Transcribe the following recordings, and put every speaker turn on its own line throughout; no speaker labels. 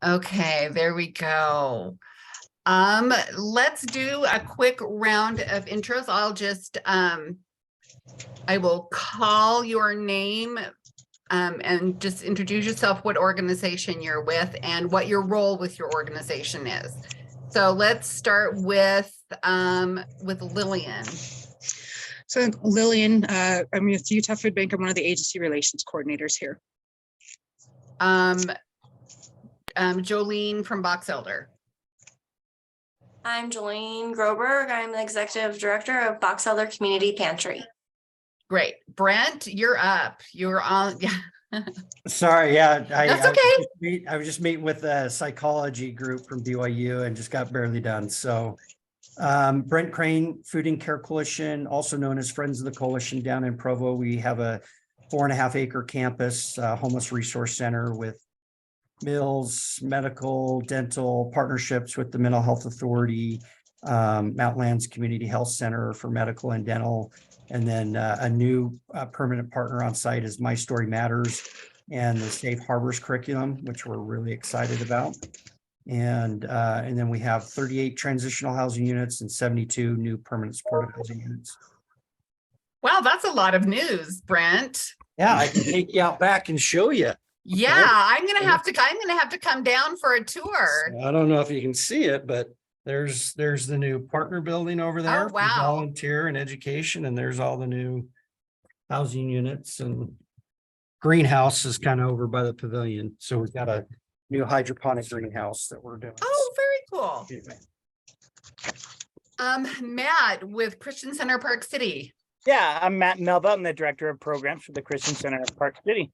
Okay, there we go. Let's do a quick round of intros. I will call your name and just introduce yourself, what organization you're with, and what your role with your organization is. So let's start with Lillian.
So Lillian, I'm with Utah Food Bank. I'm one of the agency relations coordinators here.
Jolene from Box Elder.
I'm Jolene Groberg. I'm the executive director of Box Elder Community Pantry.
Great. Brent, you're up. You're on. Yeah.
Sorry, yeah.
That's okay.
I was just meeting with a psychology group from BYU and just got barely done. So Brent Crane, Food and Care Coalition, also known as Friends of the Coalition down in Provo. We have a 4.5 acre campus, homeless resource center with meals, medical, dental partnerships with the Mental Health Authority, Mountainlands Community Health Center for medical and dental. And then a new permanent partner on site is My Story Matters and the Safe Harbors curriculum, which we're really excited about. And then we have 38 transitional housing units and 72 new permanent supportive housing units.
Wow, that's a lot of news, Brent.
Yeah, I can take you out back and show you.
Yeah, I'm gonna have to come down for a tour.
So I don't know if you can see it, but there's the new partner building over there.
Oh, wow.
For volunteer and education, and there's all the new housing units, and greenhouse is kind of over by the pavilion. So we've got a new hydroponic greenhouse that we're doing.
Oh, very cool. Matt with Christian Center Park City.
Yeah, I'm Matt Melba. I'm the director of programs for the Christian Center of Park City.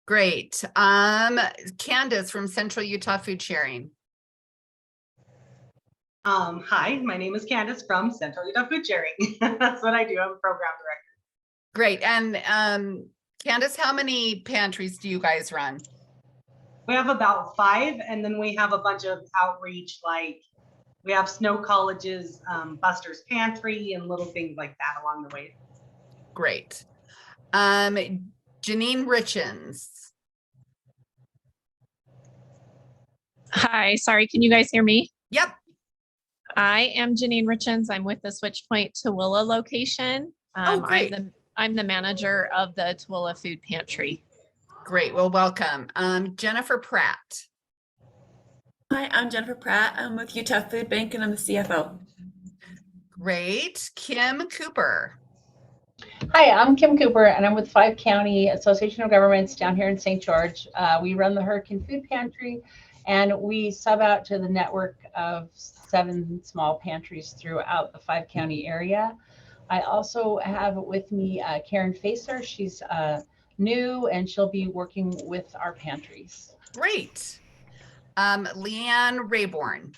Great. Candace from Central Utah Food Sharing.
Hi, my name is Candace from Central Utah Food Sharing. That's what I do. I'm a program director.
Great. And Candace, how many pantries do you guys run?
We have about 5, and then we have a bunch of outreach, like we have Snow College's Buster's Pantry and little things like that along the way.
Great. Janine Richens.
Hi, sorry, can you guys hear me?
Yep.
I am Janine Richens. I'm with the Switchpoint Tooele location.
Great.
I'm the manager of the Tooele Food Pantry.
Great. Well, welcome. Jennifer Pratt.
Hi, I'm Jennifer Pratt. I'm with Utah Food Bank and I'm the CFO.
Great. Kim Cooper.
Hi, I'm Kim Cooper and I'm with Five County Association of Governments down here in St. George. We run the Hurricane Food Pantry and we sub out to the network of 7 small pantries throughout the 5 county area. I also have with me Karen Facer. She's new and she'll be working with our pantries.
Great. Leanne Rayborn.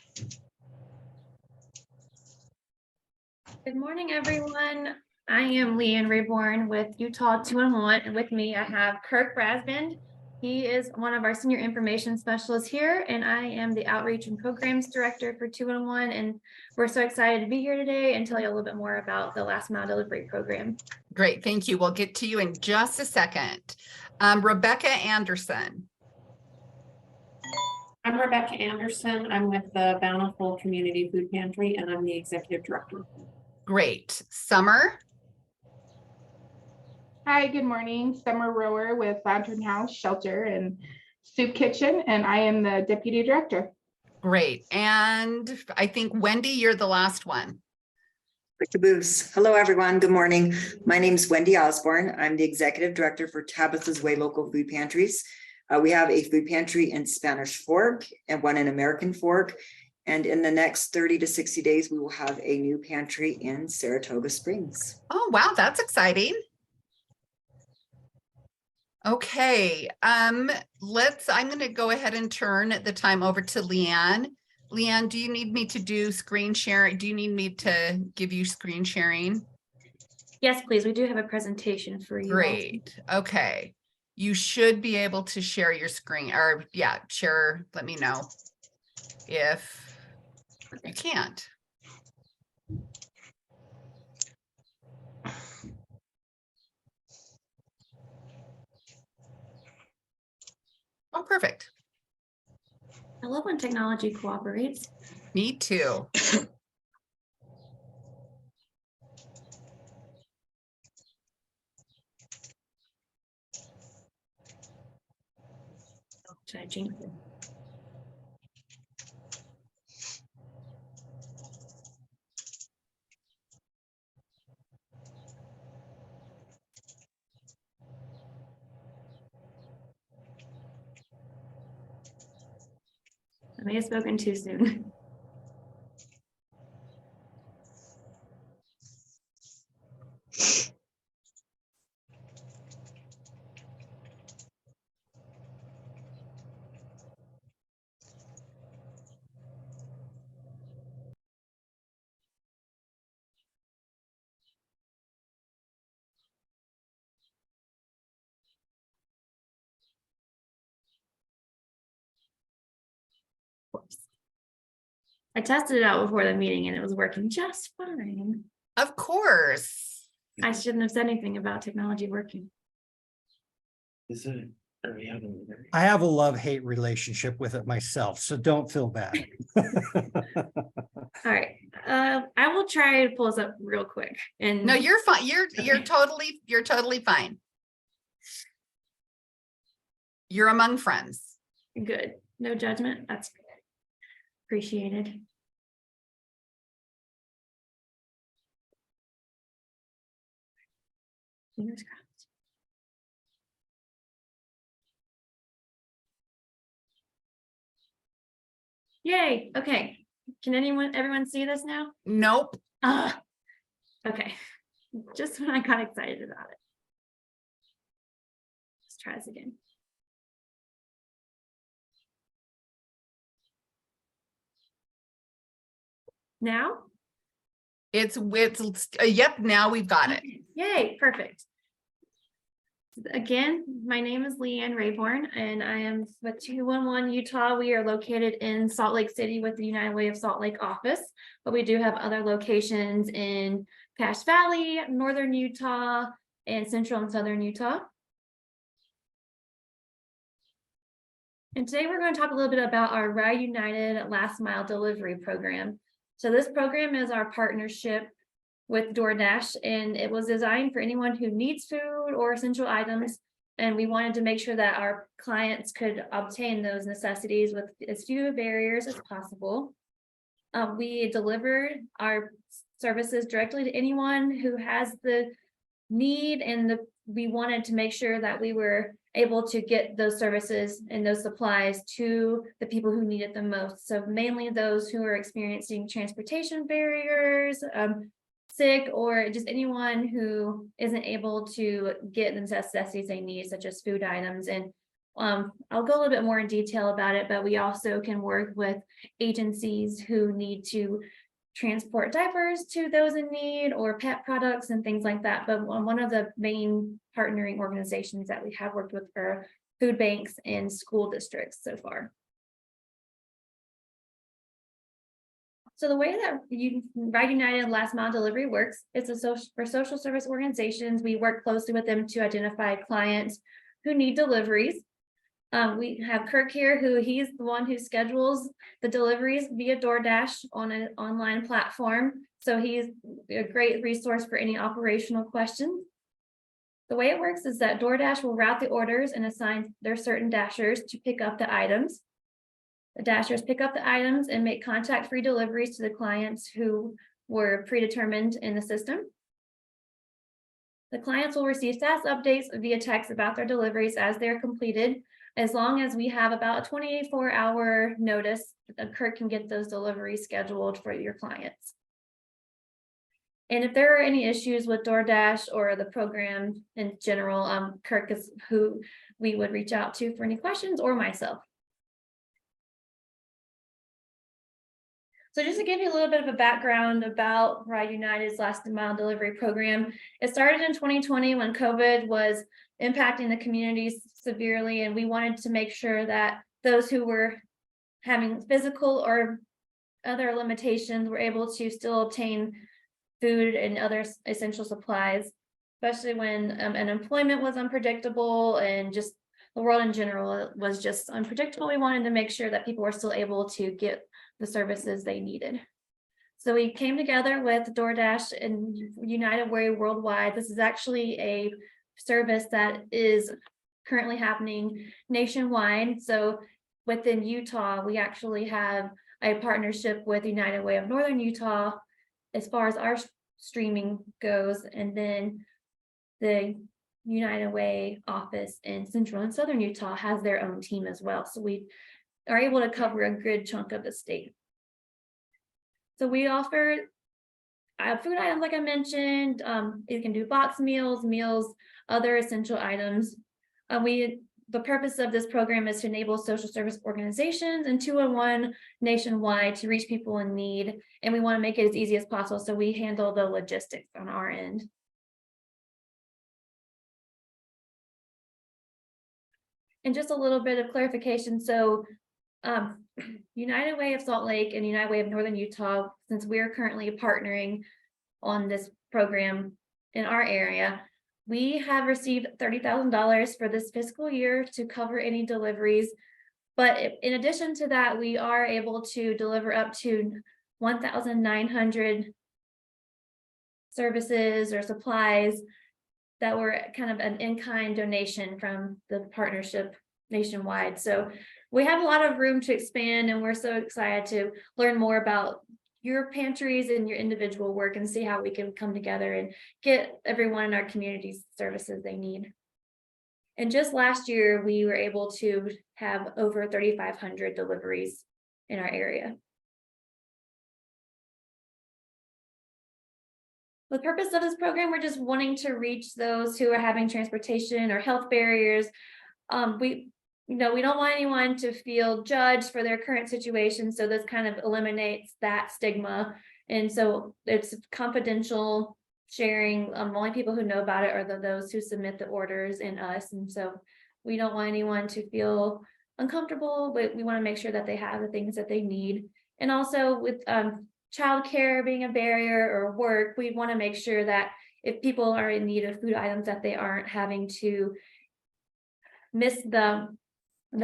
Good morning, everyone. I am Leanne Rayborn with Utah 2-in-1, and with me I have Kirk Brasband. He is one of our senior information specialists here, and I am the outreach and programs director for 2-in-1, and we're so excited to be here today and tell you a little bit more about the last mile delivery program.
Great, thank you. We'll get to you in just a second. Rebecca Anderson.
I'm Rebecca Anderson. I'm with the Bountiful Community Food Pantry, and I'm the executive director.
Great. Summer.
Hi, good morning. Summer Rower with Lantern House Shelter and Soup Kitchen, and I am the deputy director.
Great. And I think Wendy, you're the last one.
Quick caboose. Hello, everyone. Good morning. My name is Wendy Osborne. I'm the executive director for Tabitha's Way Local Food Pantries. We have a food pantry in Spanish Fork and one in American Fork. And in the next 30 to 60 days, we will have a new pantry in Saratoga Springs.
Oh, wow. That's exciting. Okay. I'm going to go ahead and turn the time over to Leanne. Leanne, do you need me to do screen sharing? Do you need me to give you screen sharing?
Yes, please. We do have a presentation for you.
Great. Okay. You should be able to share your screen, or yeah, share. Let me know if you can't. Oh, perfect.
I love when technology cooperates.
Me too.
Should I jinx it? I may have spoken too soon. I tested it out before the meeting and it was working just fine.
Of course.
I shouldn't have said anything about technology working.
Is it?
I have a love-hate relationship with it myself, so don't feel bad.
All right, I will try to pull this up real quick. And
No, you're fine. You're totally fine. You're among friends.
good. No judgment. That's appreciated. Fingers crossed. Yay. Okay. Can everyone see this now?
Nope.
Okay. Just when I got excited about it. Let's try this again. Now?
It's yep, now we've got it.
Yay, perfect. Again, my name is Leanne Rayborn and I am with 211 Utah. We are located in Salt Lake City with the United Way of Salt Lake office, but we do have other locations in Cache Valley, Northern Utah, and Central and Southern Utah. And today we're going to talk a little bit about our Ride United Last Mile Delivery Program. So this program is our partnership with DoorDash, and it was designed for anyone who needs food or essential items. And we wanted to make sure that our clients could obtain those necessities with as few barriers as possible. We deliver our services directly to anyone who has the need, and we wanted to make sure that we were able to get those services and those supplies to the people who need it the most. So mainly those who are experiencing transportation barriers, sick, or just anyone who isn't able to get the necessities they need, such as food items. And I'll go a little bit more in detail about it, but we also can work with agencies who need to transport diapers to those in need, or pet products and things like that. But one of the main partnering organizations that we have worked with are food banks and school districts so far. So the way that Ride United Last Mile Delivery works, it's for social service organizations. We work closely with them to identify clients who need deliveries. We have Kirk here, he's the one who schedules the deliveries via DoorDash on an online platform. So he's a great resource for any operational questions. The way it works is that DoorDash will route the orders and assign their certain dashers to pick up the items. The dashers pick up the items and make contact-free deliveries to the clients who were predetermined in the system. The clients will receive status updates via text about their deliveries as they're completed, as long as we have about a 24-hour notice. Kirk can get those deliveries scheduled for your clients. And if there are any issues with DoorDash or the program in general, Kirk is who we would reach out to for any questions, or myself. So just to give you a little bit of a background about Ride United's Last Mile Delivery Program, it started in 2020 when COVID was impacting the communities severely, and we wanted to make sure that those who were having physical or other limitations were able to still obtain food and other essential supplies, especially when unemployment was unpredictable and just the world in general was just unpredictable. We wanted to make sure that people were still able to get the services they needed. So we came together with DoorDash and United Way Worldwide. This is actually a service that is currently happening nationwide. So within Utah, we actually have a partnership with United Way of Northern Utah as far as our streaming goes, and then the United Way office in Central and Southern Utah has their own team as well. So we are able to cover a good chunk of the state. So we offer food items, like I mentioned. You can do box meals, other essential items. The purpose of this program is to enable social service organizations and 211 nationwide to reach people in need. And we want to make it as easy as possible. So we handle the logistics on our end. And just a little bit of clarification. So United Way of Salt Lake and United Way of Northern Utah, since we're currently partnering on this program in our area, we have received $30,000 for this fiscal year to cover any deliveries. But in addition to that, we are able to deliver up to 1,900 services or supplies that were kind of an in-kind donation from the partnership nationwide. So we have a lot of room to expand, and we're so excited to learn more about your pantries and your individual work and see how we can come together and get everyone in our communities services they need. And just last year, we were able to have over 3,500 deliveries in our area. The purpose of this program, we're just wanting to reach those who are having transportation or health barriers. We don't want anyone to feel judged for their current situation. So this kind of eliminates that stigma. And so it's confidential sharing. The only people who know about it are those who submit the orders and us. And so we don't want anyone to feel uncomfortable, but we want to make sure that they have the things that they need. And also with childcare being a barrier or work, we want to make sure that if people are in need of food items, that they aren't having to miss the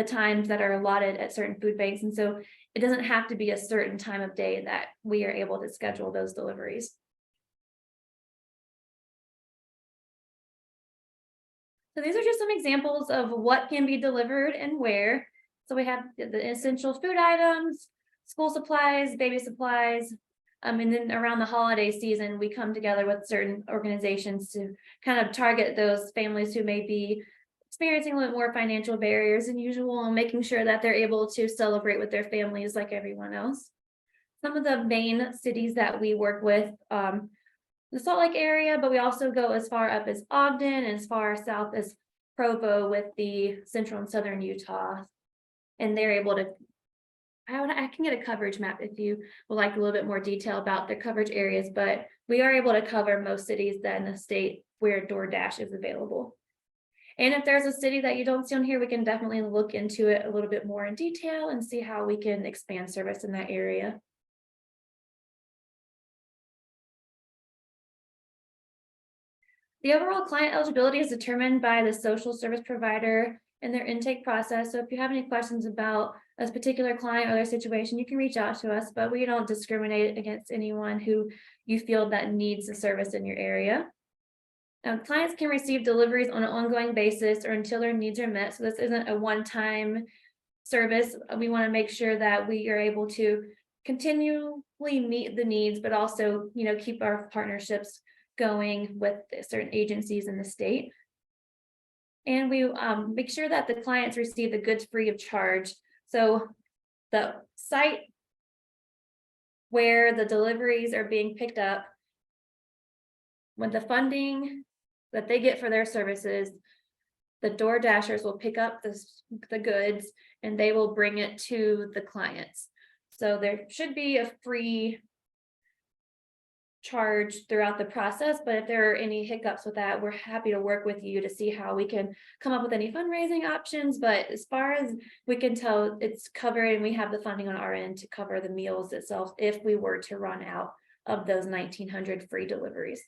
times that are allotted at certain food banks. And so it doesn't have to be a certain time of day that we are able to schedule those deliveries. So these are just some examples of what can be delivered and where. So we have the essential food items, school supplies, baby supplies, and then around the holiday season, we come together with certain organizations to kind of target those families who may be experiencing a little more financial barriers than usual, and making sure that they're able to celebrate with their families like everyone else. Some of the main cities that we work with, the Salt Lake area, but we also go as far up as Ogden and as far south as Provo with the Central and Southern Utah. And they're able to, I can get a coverage map if you would like a little bit more detail about their coverage areas, but we are able to cover most cities that in the state where DoorDash is available. And if there's a city that you don't see on here, we can definitely look into it a little bit more in detail and see how we can expand service in that area. The overall client eligibility is determined by the social service provider and their intake process. So if you have any questions about a particular client or their situation, you can reach out to us, but we don't discriminate against anyone who you feel that needs the service in your area. Clients can receive deliveries on an ongoing basis or until their needs are met. So this isn't a one-time service. We want to make sure that we are able to continually meet the needs, but also, keep our partnerships going with certain agencies in the state. And we make sure that the clients receive the goods free of charge. So the site where the deliveries are being picked up, with the funding that they get for their services, the DoorDashers will pick up the goods and they will bring it to the clients. So there should be a free charge throughout the process, but if there are any hiccups with that, we're happy to work with you to see how we can come up with any fundraising options. But as far as we can tell, it's covered, and we have the funding on our end to cover the meals itself if we were to run out of those 1,900 free deliveries.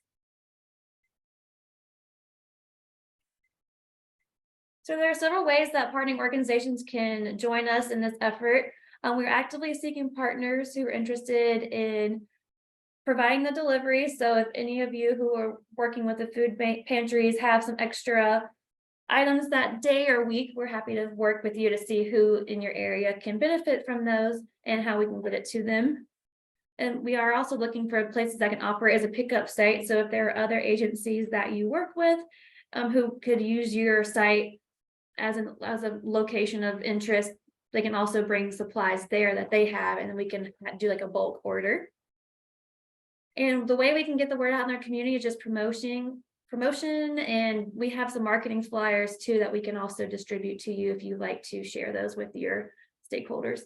So there are several ways that partnering organizations can join us in this effort. We're actively seeking partners who are interested in providing the delivery. So if any of you who are working with the food pantries have some extra items that day or week, we're happy to work with you to see who in your area can benefit from those and how we can get it to them. And we are also looking for places that can operate as a pickup site. So if there are other agencies that you work with who could use your site as a location of interest, they can also bring supplies there that they have, and then we can do like a bulk order. And the way we can get the word out in our community is just promotion, and we have some marketing flyers too that we can also distribute to you if you'd like to share those with your stakeholders.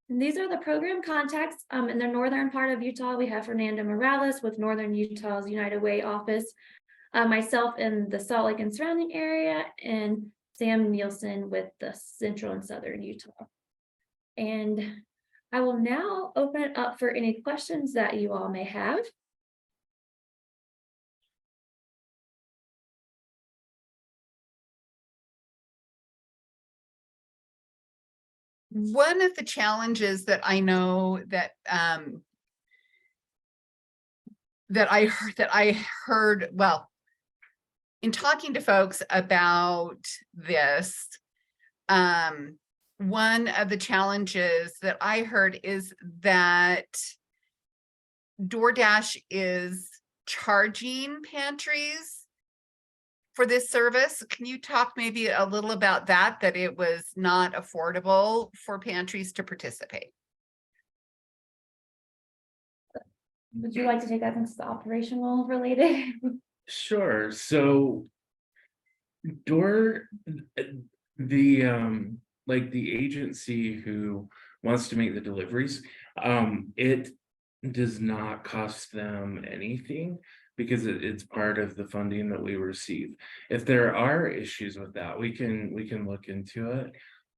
And these are the program contacts in the northern part of Utah. We have Fernando Morales with Northern Utah's United Way office, myself in the Salt Lake and surrounding area, and Sam Nielsen with the central and southern Utah. And I will now open it up for any questions that you all may have.
One of the challenges that I know that that I heard, well, in talking to folks about this, one of the challenges that I heard is that DoorDash is charging pantries for this service. Can you talk maybe a little about that it was not affordable for pantries to participate?
Would you like to take that since it's operational related?
Sure. So the agency who wants to make the deliveries, it does not cost them anything because it's part of the funding that we receive. If there are issues with that, we can look into it.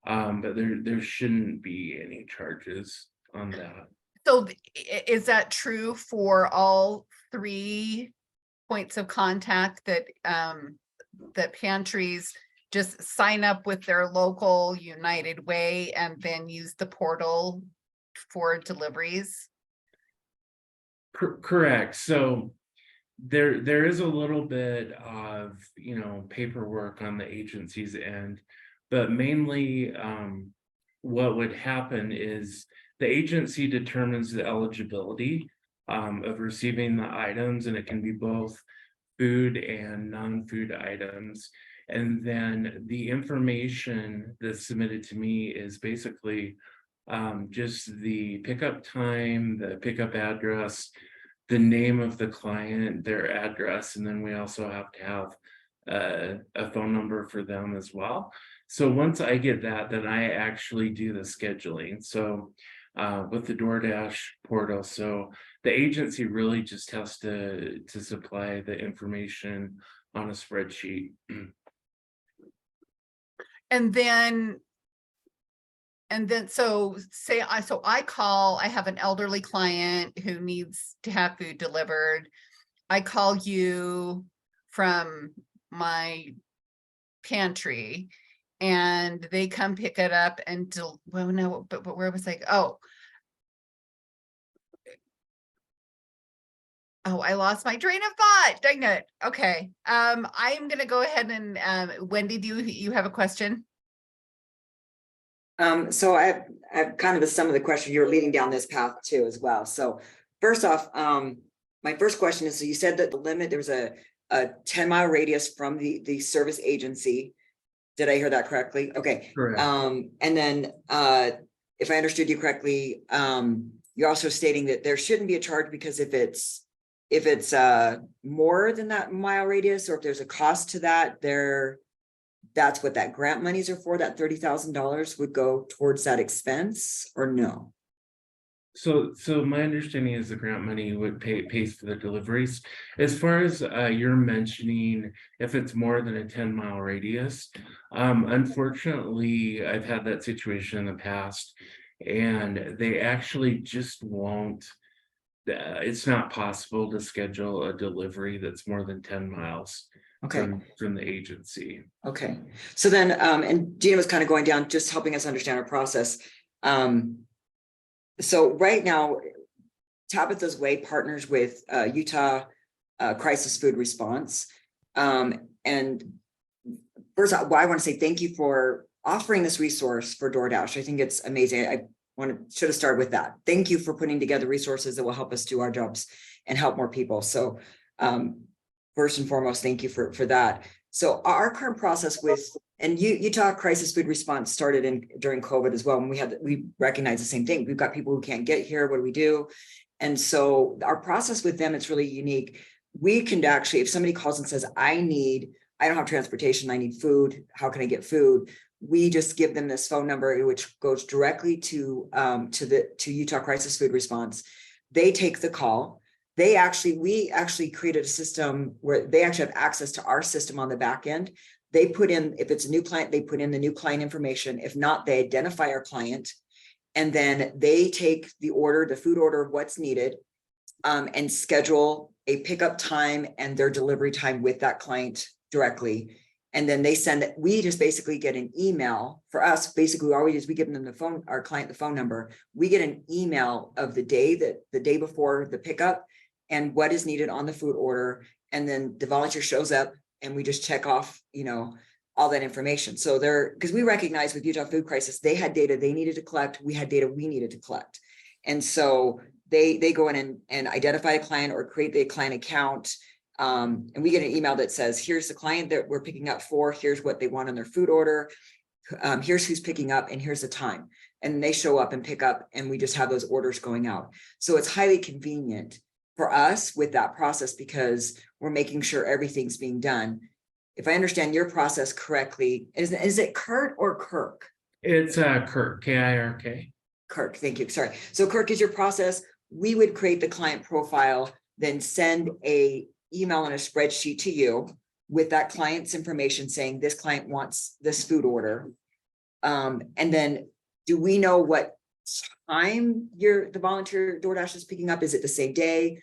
But there shouldn't be any charges on that.
So is that true for all 3 points of contact, that that pantries just sign up with their local United Way and then use the portal for deliveries?
Correct. So there is a little bit of paperwork on the agency's end, but mainly what would happen is the agency determines the eligibility of receiving the items, and it can be both food and non-food items. And then the information that's submitted to me is basically just the pickup time, the pickup address, the name of the client, their address, and then we also have to have a phone number for them as well. So once I get that, then I actually do the scheduling. So with the DoorDash portal, so the agency really just has to supply the information on a spreadsheet.
And then so I call, I have an elderly client who needs to have food delivered. I call you from my pantry and they come pick it up and well, no, but where was I? Oh, I lost my train of thought. Dang it. Okay. I'm going to go ahead and Wendy, do you have a question?
So I have kind of a sum of the question. You're leading down this path too as well. So first off, my first question is, so you said that the limit, there was a 10-mile radius from the service agency. Did I hear that correctly? Okay.
Correct.
And then if I understood you correctly, you're also stating that there shouldn't be a charge because if it's more than that mile radius, or if there's a cost to that, that's what that grant monies are for, that $30,000 would go towards that expense, or no?
So my understanding is the grant money would pays for the deliveries. As far as you're mentioning, if it's more than a 10-mile radius, unfortunately, I've had that situation in the past, and they actually just won't it's not possible to schedule a delivery that's more than 10 miles
Okay.
from the agency.
Okay. So then, and Gina was kind of going down, just helping us understand our process. So right now, Tabitha's Way partners with Utah Crisis Food Response. And first, I want to say thank you for offering this resource for DoorDash. I think it's amazing. I should have started with that. Thank you for putting together resources that will help us do our jobs and help more people. So first and foremost, thank you for that. So our current process with, and Utah Crisis Food Response started during COVID as well. And we recognize the same thing. We've got people who can't get here. What do we do? And so our process with them, it's really unique. We can actually, if somebody calls and says, I don't have transportation, I need food, how can I get food? We just give them this phone number, which goes directly to Utah Crisis Food Response. They take the call. We actually created a system where they actually have access to our system on the back end. They put in, if it's a new client, they put in the new client information. If not, they identify our client, and then they take the order, the food order of what's needed, and schedule a pickup time and their delivery time with that client directly. And then they send it. We just basically get an email. For us, basically all we do is we give them the phone, our client the phone number. We get an email of the day before the pickup and what is needed on the food order. And then the volunteer shows up and we just check off, all that information. So because we recognize with Utah Food Crisis, they had data they needed to collect. We had data we needed to collect. And so they go in and identify a client or create the client account. And we get an email that says, here's the client that we're picking up for, here's what they want on their food order. Here's who's picking up and here's the time. And they show up and pick up and we just have those orders going out. So it's highly convenient for us with that process because we're making sure everything's being done. If I understand your process correctly, is it Kurt or Kirk?
It's Kirk, K-I-R-K.
Kirk, thank you. Sorry. So Kirk, is your process, we would create the client profile, then send a email and a spreadsheet to you with that client's information saying this client wants this food order. And then do we know what time the volunteer DoorDash is picking up? Is it the same day?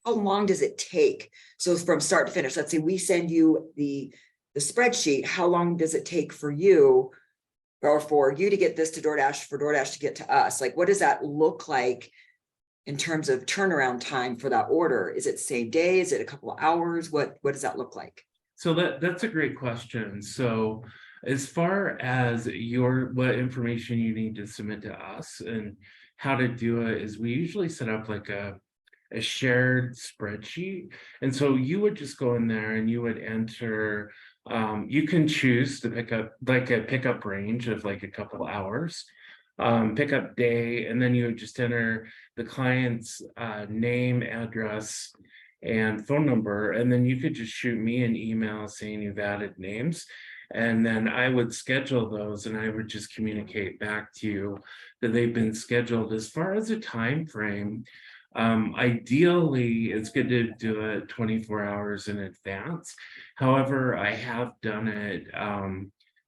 How long does it take? So from start to finish, let's say we send you the spreadsheet, how long does it take for you or for you to get this to DoorDash, for DoorDash to get to us? Like, what does that look like in terms of turnaround time for that order? Is it same day? Is it a couple of hours? What does that look like?
So that's a great question. So as far as what information you need to submit to us and how to do it is we usually set up like a shared spreadsheet. And so you would just go in there and you would enter, you can choose to pick up like a pickup range of like a couple hours, pickup day, and then you would just enter the client's name, address, and phone number. And then you could just shoot me an email saying you've added names. And then I would schedule those and I would just communicate back to you that they've been scheduled. As far as a time frame, ideally, it's good to do it 24 hours in advance. However, I have done it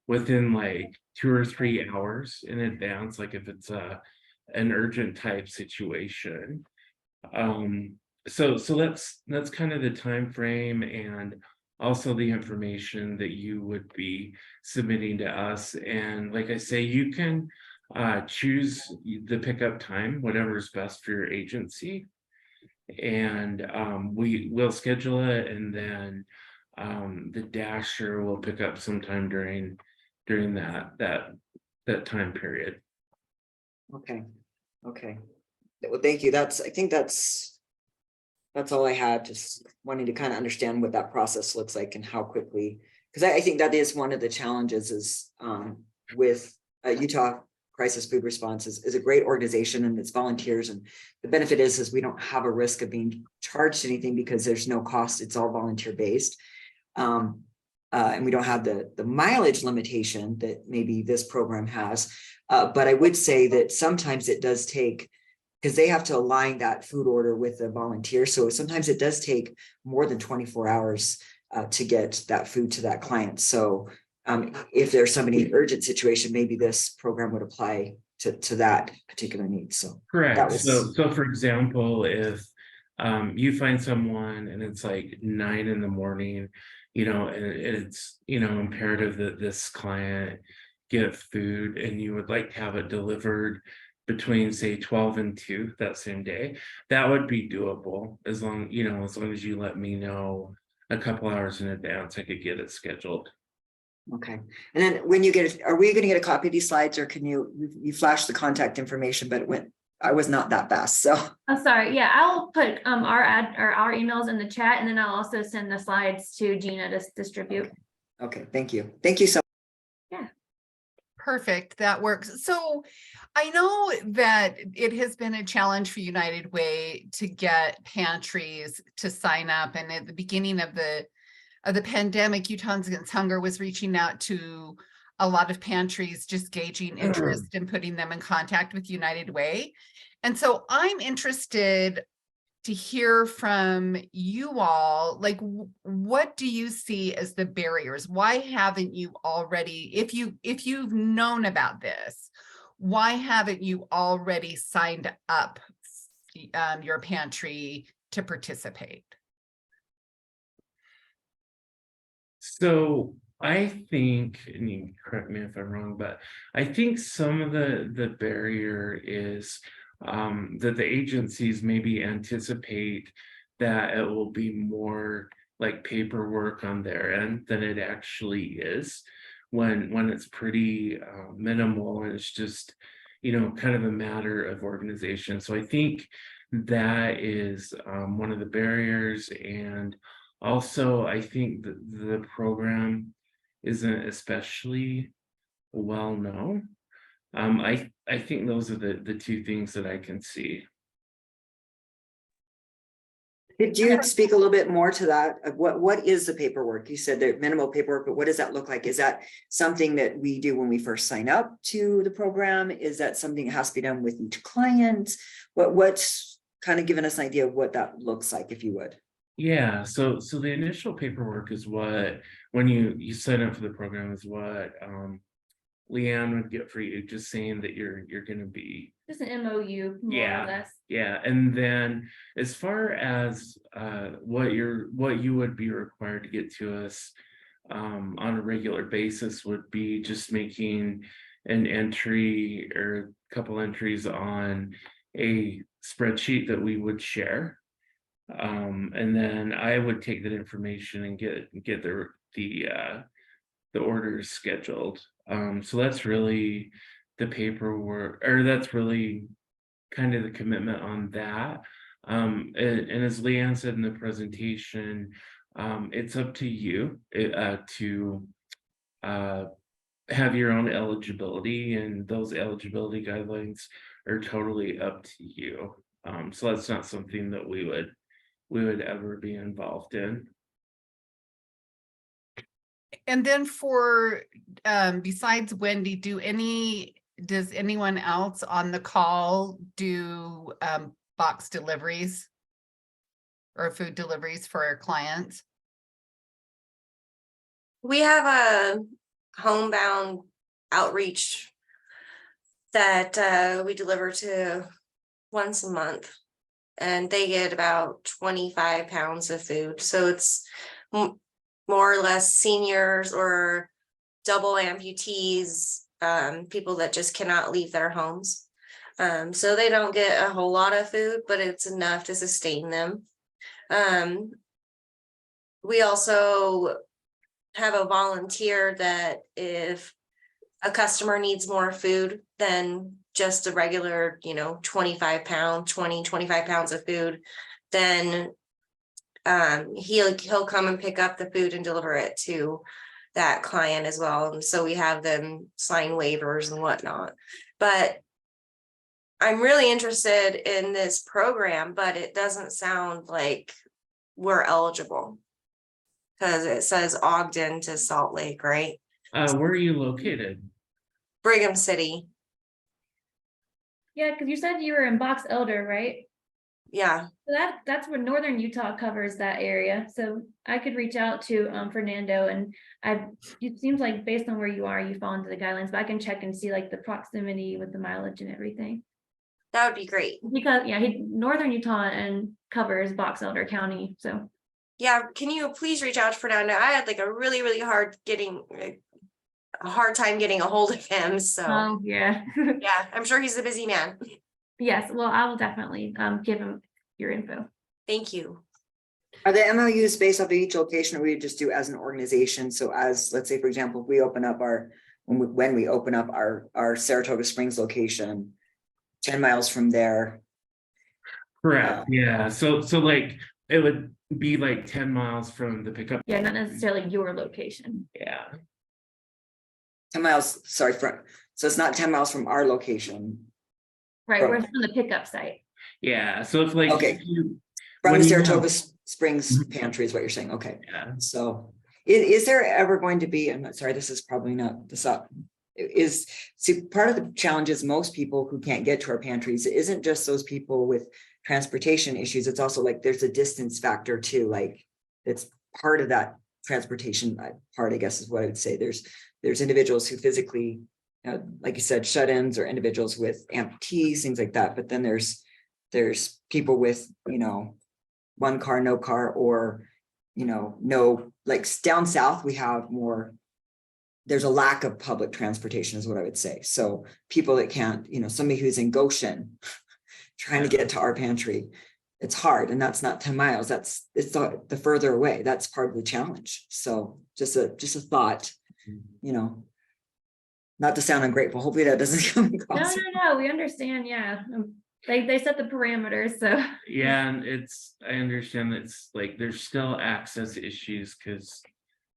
within like 2 or 3 hours in advance, like if it's an urgent type situation. So that's kind of the time frame and also the information that you would be submitting to us. And like I say, you can choose the pickup time, whatever is best for your agency. And we will schedule it, and then the dasher will pick up sometime during that time period.
Okay. Well, thank you. I think that's all I had, just wanting to kind of understand what that process looks like and how quickly, because I think that is one of the challenges is with Utah Crisis Food Response is a great organization and it's volunteers. And the benefit is we don't have a risk of being charged anything because there's no cost. It's all volunteer based. And we don't have the mileage limitation that maybe this program has. But I would say that sometimes it does take, because they have to align that food order with the volunteer. So sometimes it does take more than 24 hours to get that food to that client. So if there's somebody in an urgent situation, maybe this program would apply to that particular need. So that
Correct.
was
So for example, if you find someone and it's like 9 in the morning, and it's, imperative that this client get food and you would like to have it delivered between say 12 and 2 that same day, that would be doable as long as you let me know a couple hours in advance, I could get it scheduled.
okay. And then when you get it, are we going to get a copy of these slides, or can you flash the contact information? But I was not that fast, so.
Oh, sorry. Yeah, I'll put our emails in the chat, and then I'll also send the slides to Gina to distribute.
Okay, thank you. Thank you so much.
Perfect. That works. So I know that it has been a challenge for United Way to get pantries to sign up. And at the beginning of the pandemic, Utahns Against Hunger was reaching out to a lot of pantries, just gauging interest and putting them in contact with United Way. And so I'm interested to hear from you all, like, what do you see as the barriers? Why haven't you already, if you've known about this, why haven't you already signed up your pantry to participate?
So I think, and you can correct me if I'm wrong, but I think some of the barrier is that the agencies maybe anticipate that it will be more like paperwork on their end than it actually is, when it's pretty minimal, and it's just kind of a matter of organization. So I think that is one of the barriers. And also I think that the program isn't especially well known. I think those are the two things that I can see.
Did you speak a little bit more to that? What is the paperwork? You said the minimal paperwork, but what does that look like? Is that something that we do when we first sign up to the program? Is that something that has to be done with each client? What's kind of giving us an idea of what that looks like, if you would?
Yeah, so the initial paperwork is what, when you sign up for the program, is what Leanne would get for you, just saying that you're going to be
Just an MOU, more or less.
Yeah, and then as far as what you would be required to get to us on a regular basis would be just making an entry or a couple entries on a spreadsheet that we would share, and then I would take that information and get the orders scheduled. So that's really the paperwork, or that's really kind of the commitment on that. And as Leanne said in the presentation, it's up to you to have your own eligibility, and those eligibility guidelines are totally up to you. So that's not something that we would ever be involved in.
And then for besides Wendy, does anyone else on the call do box deliveries or food deliveries for our clients?
We have a homebound outreach that we deliver to once a month, and they get about 25 pounds of food. So it's more or less seniors or double amputees, people that just cannot leave their homes. So they don't get a whole lot of food, but it's enough to sustain them. We also have a volunteer that if a customer needs more food than just a regular, 25 pounds of food, then he'll come and pick up the food and deliver it to that client as well. And so we have them sign waivers and whatnot. But I'm really interested in this program, but it doesn't sound like we're eligible, because it says Ogden to Salt Lake, right?
Where are you located?
Brigham City.
Yeah, because you said you were in Box Elder, right?
Yeah,
That's where northern Utah covers that area. So I could reach out to Fernando, and it seems like based on where you are, you fall into the guidelines, but I can check and see like the proximity with the mileage and everything.
that would be great.
Because yeah, northern Utah and covers Box Elder County. So
Yeah, can you please reach out to Fernando? I had like a really hard time getting a hold of him. So
yeah.
yeah, I'm sure he's a busy man.
Yes, well, I will definitely give him your info.
Thank you.
Are the MOUs based off of each location, or we just do as an organization? So as, let's say, for example, if we open up when we open up our Saratoga Springs location, 10 miles from there.
Correct, yeah, so like, it would be like 10 miles from the pickup.
Yeah, not necessarily your location.
Yeah.
10 miles, sorry, so it's not 10 miles from our location.
Right, we're from the pickup site.
Yeah, so if like.
Okay. From
when
the
you
Saratoga
have-
Springs pantry is what you're saying, okay.
Yeah.
So is there ever going to be, I'm not sorry, this is probably not this up. See, part of the challenge is most people who can't get to our pantries, it isn't just those people with transportation issues, it's also like there's a distance factor too, like it's part of that transportation part, I guess is what I would say. There's individuals who physically, like you said, shut-ins, or individuals with amputees, things like that. But then there's people with, one car, no car, or, no, like down south, we have more, there's a lack of public transportation is what I would say. So people that can't, somebody who's in Goshen trying to get to our pantry, it's hard. And that's not 10 miles. It's the further away. That's part of the challenge. So just a thought, not to sound ungrateful. Hopefully that doesn't come across.
No, we understand. Yeah. They set the parameters, so.
Yeah, and I understand it's like, there's still access issues, because,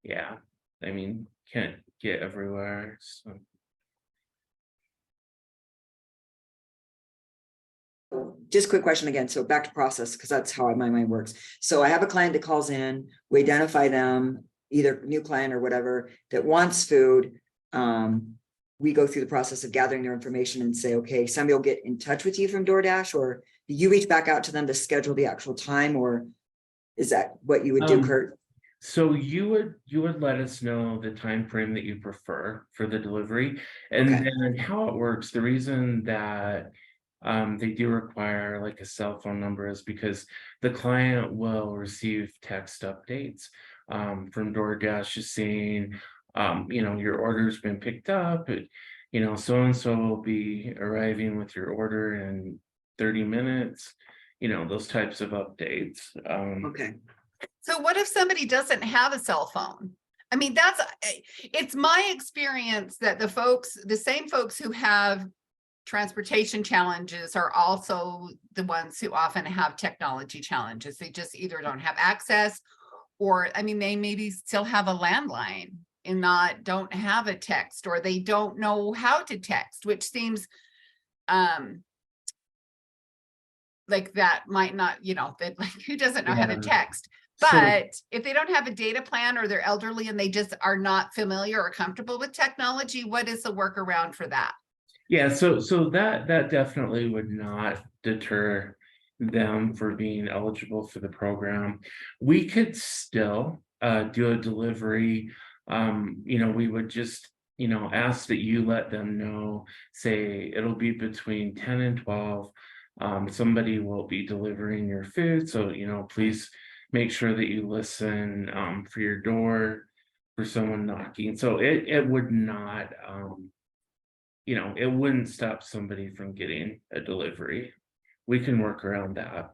yeah, I mean, can't get everywhere, so.
Just a quick question again. So back to process, because that's how my mind works. So I have a client that calls in, we identify them, either new client or whatever, that wants food. We go through the process of gathering their information and say, okay, somebody will get in touch with you from DoorDash, or do you reach back out to them to schedule the actual time, or is that what you would do, Kurt?
So you would let us know the time frame that you prefer for the delivery, and then how it works. The reason that they do require like a cell phone number is because the client will receive text updates from DoorDash just saying, your order's been picked up, so-and-so will be arriving with your order in 30 minutes, those types of updates.
Okay.
So what if somebody doesn't have a cell phone? I mean, it's my experience that the same folks who have transportation challenges are also the ones who often have technology challenges. They just either don't have access, or, I mean, they maybe still have a landline and don't have a text, or they don't know how to text, which seems like that might not, that like, who doesn't know how to text? But if they don't have a data plan, or they're elderly and they just are not familiar or comfortable with technology, what is the workaround for that?
Yeah, so that definitely would not deter them for being eligible for the program. We could still do a delivery. We would just ask that you let them know, say it'll be between 10 and 12. Somebody will be delivering your food, so please make sure that you listen for your door, for someone knocking. So it would not it wouldn't stop somebody from getting a delivery. We can work around that.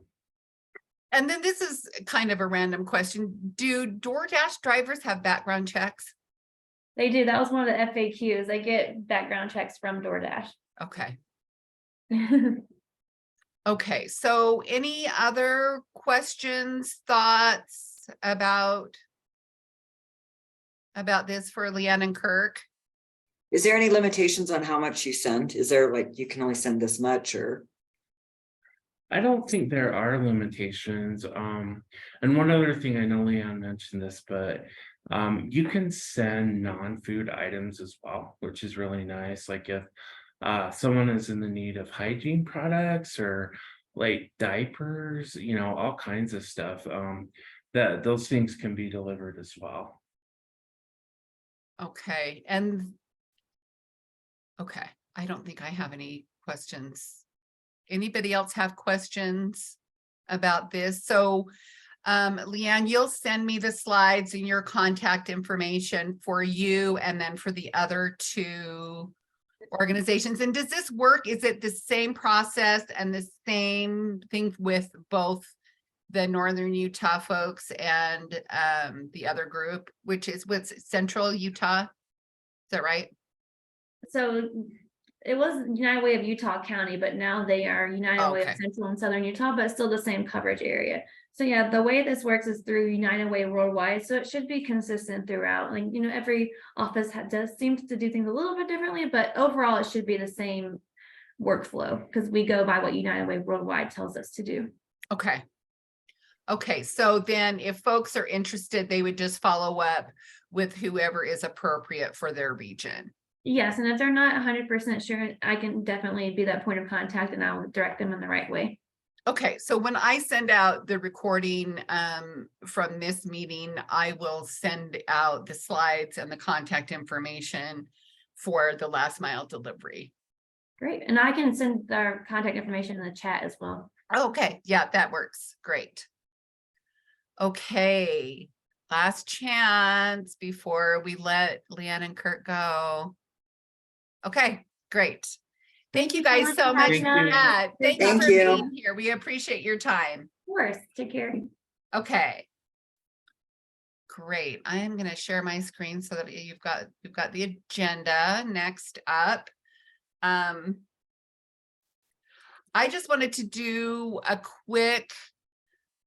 And then this is kind of a random question. Do DoorDash drivers have background checks?
They do. That was one of the FAQs. They get background checks from DoorDash.
Okay. Okay. So any other questions, thoughts about this for Leanne and Kirk?
Is there any limitations on how much you send? Is there like, you can only send this much, or?
I don't think there are limitations. And one other thing, I know Leanne mentioned this, but you can send non-food items as well, which is really nice. Like if someone is in the need of hygiene products, or like diapers, all kinds of stuff. That those things can be delivered as well.
Okay, okay, I don't think I have any questions. Anybody else have questions about this? So, Leanne, you'll send me the slides and your contact information for you and then for the other two organizations. And does this work? Is it the same process and the same thing with both the Northern Utah folks and the other group, which is with Central Utah? Is that right?
So it was United Way of Utah County, but now they are United Way of
Okay.
Central and Southern Utah, but still the same coverage area. So yeah, the way this works is through United Way worldwide. So it should be consistent throughout. Like, every office does seems to do things a little bit differently, but overall it should be the same workflow because we go by what United Way worldwide tells us to do.
Okay. Okay, so then if folks are interested, they would just follow up with whoever is appropriate for their region.
Yes, and if they're not 100% sure, I can definitely be that point of contact and I'll direct them in the right way.
Okay, so when I send out the recording from this meeting, I will send out the slides and the contact information for the last mile delivery.
Great, and I can send our contact information in the chat as well.
Okay, yeah, that works. Great. Okay, last chance before we let Leanne and Kurt go. Okay, great. Thank you guys so much for that. Thank you for being here. We appreciate your time.
Of course, take care.
Okay. Great. I am going to share my screen so that you've got the agenda next up. I just wanted to do a quick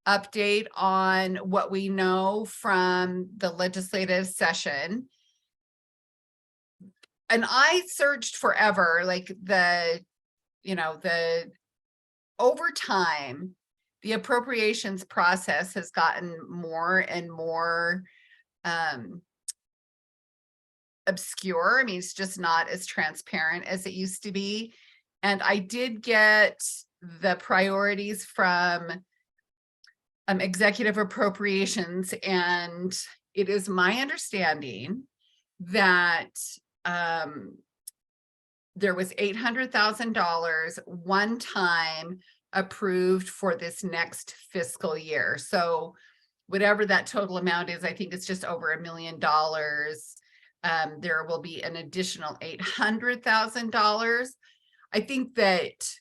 update on what we know from the legislative session. And I searched forever, like over time, the appropriations process has gotten more and more obscure. I mean, it's just not as transparent as it used to be. And I did get the priorities from executive appropriations, and it is my understanding that there was $800,000 one time approved for this next fiscal year. So whatever that total amount is, I think it's just over $1 million. There will be an additional $800,000. I think that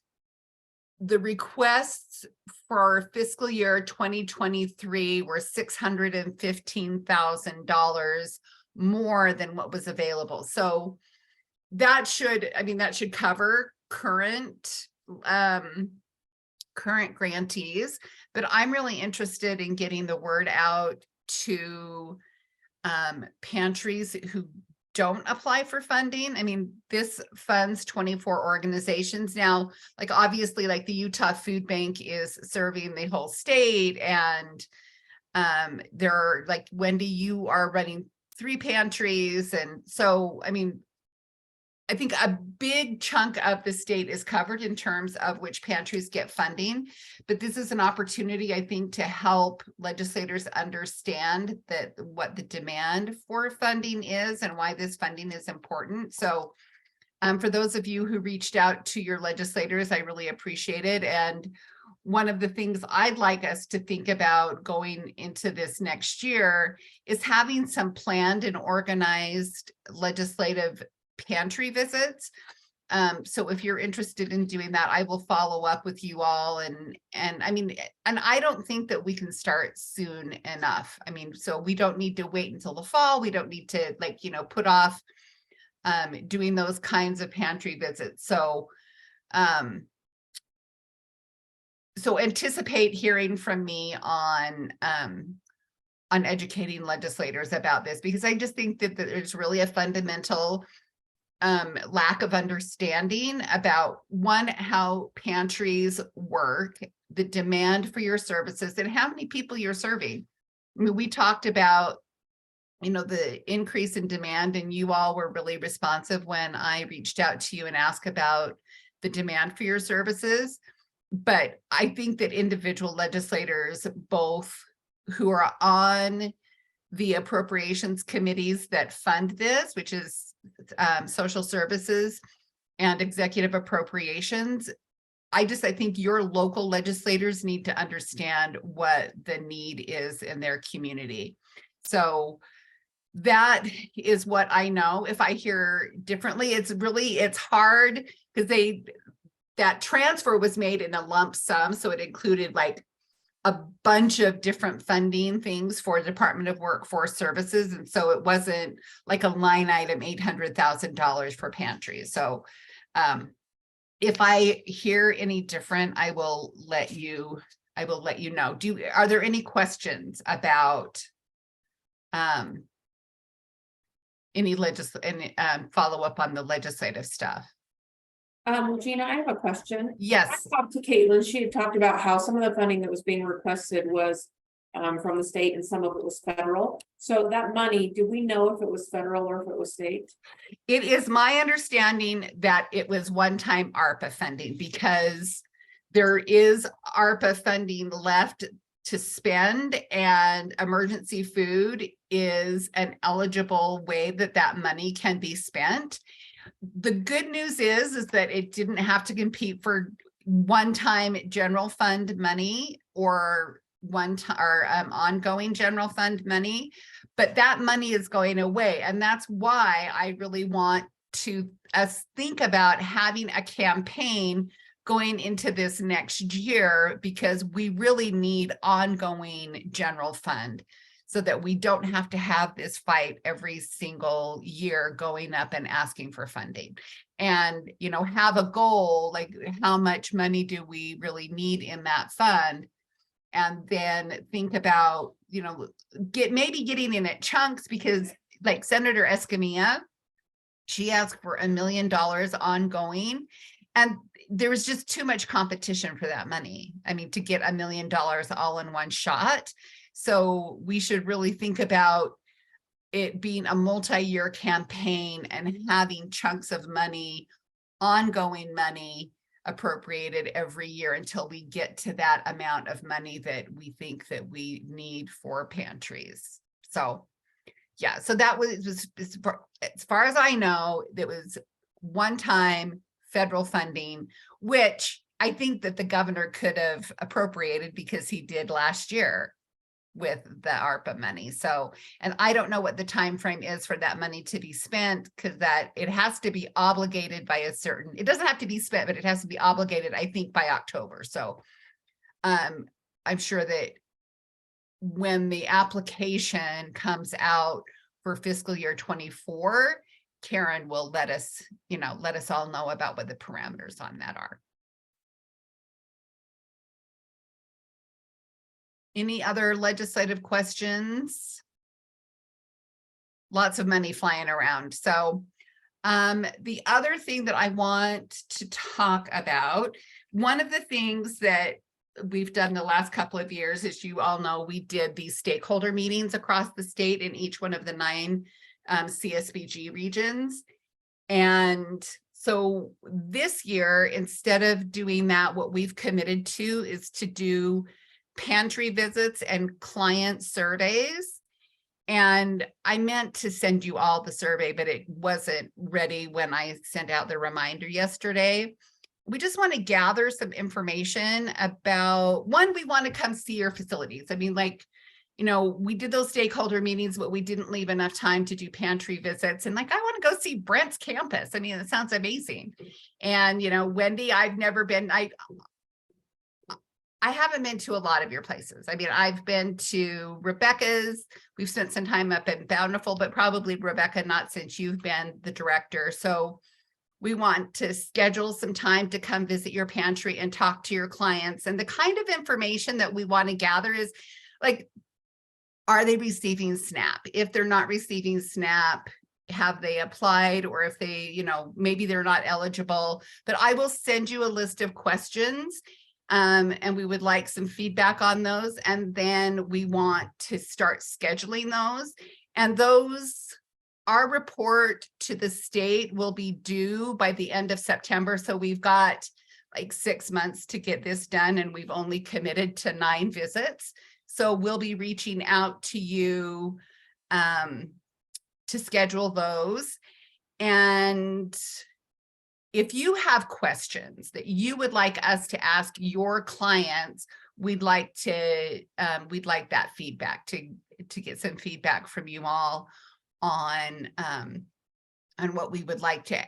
the requests for fiscal year 2023 were $615,000 more than what was available. So that should cover current grantees, but I'm really interested in getting the word out to pantries who don't apply for funding. I mean, this funds 24 organizations. Now, like obviously, like the Utah Food Bank is serving the whole state, and there are, like, Wendy, you are running 3 pantries. And so, I mean, I think a big chunk of the state is covered in terms of which pantries get funding, but this is an opportunity, I think, to help legislators understand that what the demand for funding is and why this funding is important. So for those of you who reached out to your legislators, I really appreciate it. And one of the things I'd like us to think about going into this next year is having some planned and organized legislative pantry visits. So if you're interested in doing that, I will follow up with you all. And I mean, and I don't think that we can start soon enough. I mean, so we don't need to wait until the fall. We don't need to, like, put off doing those kinds of pantry visits. So so anticipate hearing from me on educating legislators about this, because I just think that there's really a fundamental lack of understanding about, one, how pantries work, the demand for your services, and how many people you're serving. I mean, we talked about, the increase in demand, and you all were really responsive when I reached out to you and asked about the demand for your services. but I think that individual legislators, both who are on the appropriations committees that fund this, which is social services and executive appropriations, I think your local legislators need to understand what the need is in their community. So that is what I know. If I hear differently, it's hard because that transfer was made in a lump sum. So it included like a bunch of different funding things for Department of Workforce Services. And so it wasn't like a line item, $800,000 for pantries. So if I hear any different, I will let you know. Are there any questions about any follow up on the legislative stuff?
Gina, I have a question.
Yes.
I talked to Caitlin. She had talked about how some of the funding that was being requested was from the state and some of it was federal. So that money, do we know if it was federal or if it was state?
It is my understanding that it was one-time ARPA funding because there is ARPA funding left to spend, and emergency food is an eligible way that money can be spent. The good news is that it didn't have to compete for one-time general fund money or ongoing general fund money, but that money is going away. And that's why I really want us think about having a campaign going into this next year, because we really need ongoing general fund so that we don't have to have this fight every single year going up and asking for funding. And, have a goal, like how much money do we really need in that fund? And then think about, maybe getting in at chunks, because like Senator Escamilla, she asked for $1 million ongoing. And there was just too much competition for that money. I mean, to get $1 million all in one shot. So we should really think about it being a multi-year campaign and having chunks of money, ongoing money appropriated every year until we get to that amount of money that we think that we need for pantries. So yeah, so that was as far as I know, that was one-time federal funding, which I think that the governor could have appropriated because he did last year with the ARPA money. So, and I don't know what the time frame is for that money to be spent, because that it has to be obligated by it doesn't have to be spent, but it has to be obligated, I think, by October. So I'm sure that when the application comes out for fiscal year 24, Karen will let us all know about what the parameters on that are. Any other legislative questions? Lots of money flying around. So the other thing that I want to talk about, one of the things that we've done the last couple of years, as you all know, we did these stakeholder meetings across the state in each one of the 9 CSBG regions. And so this year, instead of doing that, what we've committed to is to do pantry visits and client surveys. And I meant to send you all the survey, but it wasn't ready when I sent out the reminder yesterday. We just want to gather some information about, one, we want to come see your facilities. I mean, we did those stakeholder meetings, but we didn't leave enough time to do pantry visits. And I want to go see Brent's campus. I mean, it sounds amazing. And, Wendy, I've never been, I haven't been to a lot of your places. I mean, I've been to Rebecca's. We've spent some time up in Bountiful, but probably Rebecca, not since you've been the director. So we want to schedule some time to come visit your pantry and talk to your clients. And the kind of information that we want to gather is are they receiving SNAP? If they're not receiving SNAP, have they applied? Or if they, maybe they're not eligible, but I will send you a list of questions. And we would like some feedback on those. And then we want to start scheduling those. And our report to the state will be due by the end of September. So we've got like 6 months to get this done, and we've only committed to 9 visits. So we'll be reaching out to you to schedule those. And if you have questions that you would like us to ask your clients, we'd like that feedback to get some feedback from you all on what we would like to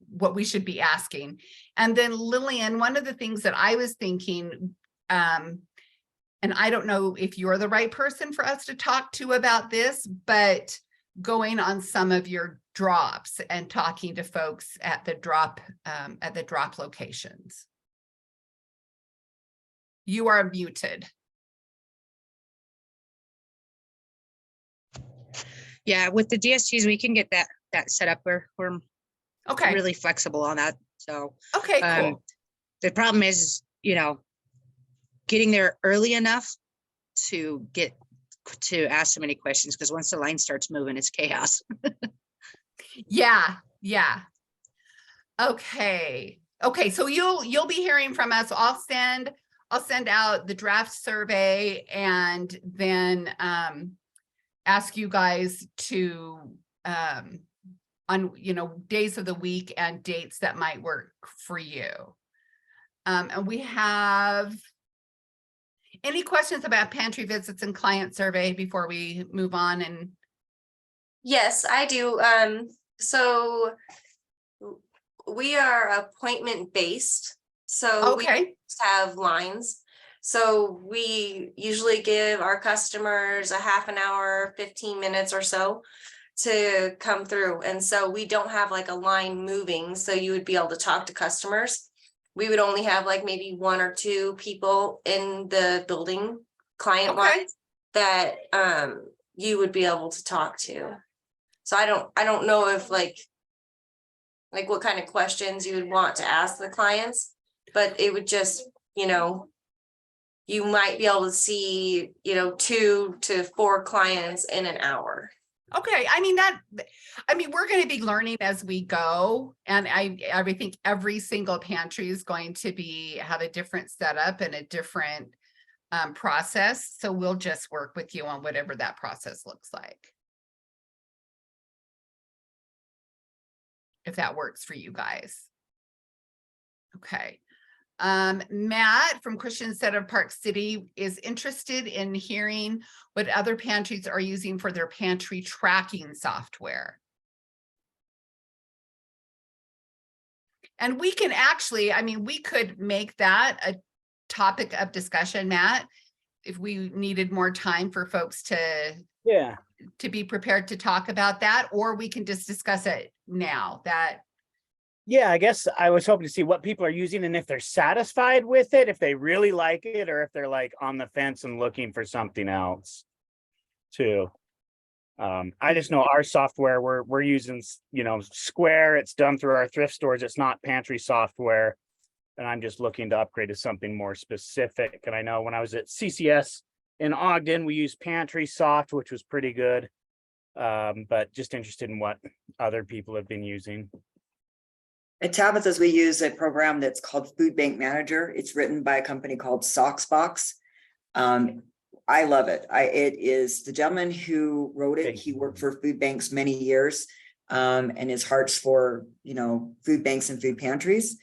what we should be asking. And then Lillian, one of the things that I was thinking, and I don't know if you're the right person for us to talk to about this, but going on some of your drops and talking to folks at the drop locations. You are muted.
Yeah, with the DSTs, we can get that set up. We're
okay,
really flexible on that. So
okay, cool.
The problem is, getting there early enough to get to ask so many questions, because once the line starts moving, it's chaos.
Yeah. Okay. So you'll be hearing from us. I'll send out the draft survey and then ask you guys to on days of the week and dates that might work for you. And we have any questions about pantry visits and client survey before we move on? And
Yes, I do. So we are appointment based. So we have lines. So we usually give our customers a half an hour, 15 minutes or so to come through. And so we don't have like a line moving. So you would be able to talk to customers. We would only have like maybe 1 or 2 people in the building client wise that you would be able to talk to. So I don't know if like what kind of questions you would want to ask the clients, but it would just, you might be able to see, 2 to 4 clients in an hour.
Okay. I mean, we're going to be learning as we go. And I think every single pantry is going to have a different setup and a different process. So we'll just work with you on whatever that process looks like, if that works for you guys. Okay. Matt from Christian Center of Park City is interested in hearing what other pantries are using for their pantry tracking software. And we can actually, we could make that a topic of discussion, Matt, if we needed more time for folks to be prepared to talk about that, or we can just discuss it now.
Yeah, I guess I was hoping to see what people are using and if they're satisfied with it, if they really like it, or if they're like on the fence and looking for something else too. I just know our software, we're using, Square. It's done through our thrift stores. It's not pantry software. And I'm just looking to upgrade to something more specific. And I know when I was at CCS in Ogden, we used Pantry Soft, which was pretty good. But just interested in what other people have been using.
At Tabitha's, we use a program that's called Food Bank Manager. It's written by a company called Socksbox. I love it. It is the gentleman who wrote it. He worked for food banks many years, and his heart's for, food banks and food pantries.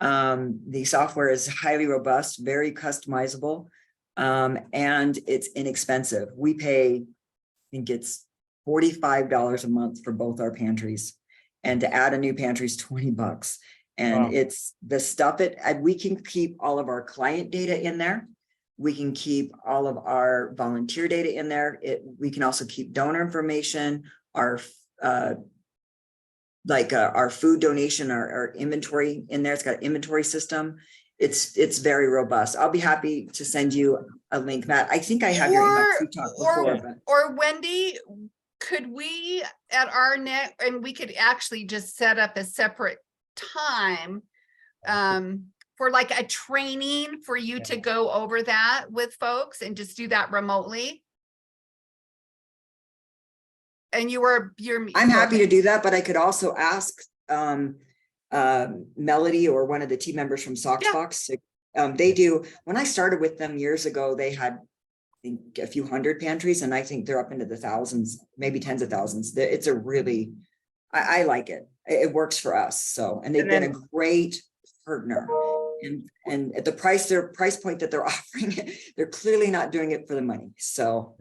The software is highly robust, very customizable, and it's inexpensive. We pay, I think it's $45 a month for both our pantries. And to add a new pantry is $20. And it's the stuff we can keep all of our client data in there. We can keep all of our volunteer data in there. We can also keep donor information, our food donation, our inventory in there. It's got an inventory system. It's very robust. I'll be happy to send you a link, Matt. I think I have your email to talk before.
Or Wendy, could we at our and we could actually just set up a separate time for like a training for you to go over that with folks and just do that remotely. And I'm
happy to do that, but I could also ask Melody or one of the team members from Socksbox. They do, when I started with them years ago, they had I think a few hundred pantries, and I think they're up into the thousands, maybe tens of thousands. It's a really, I like it. It works for us. So, and they've been a great partner. And at their price point that they're offering, they're clearly not doing it for the money. So,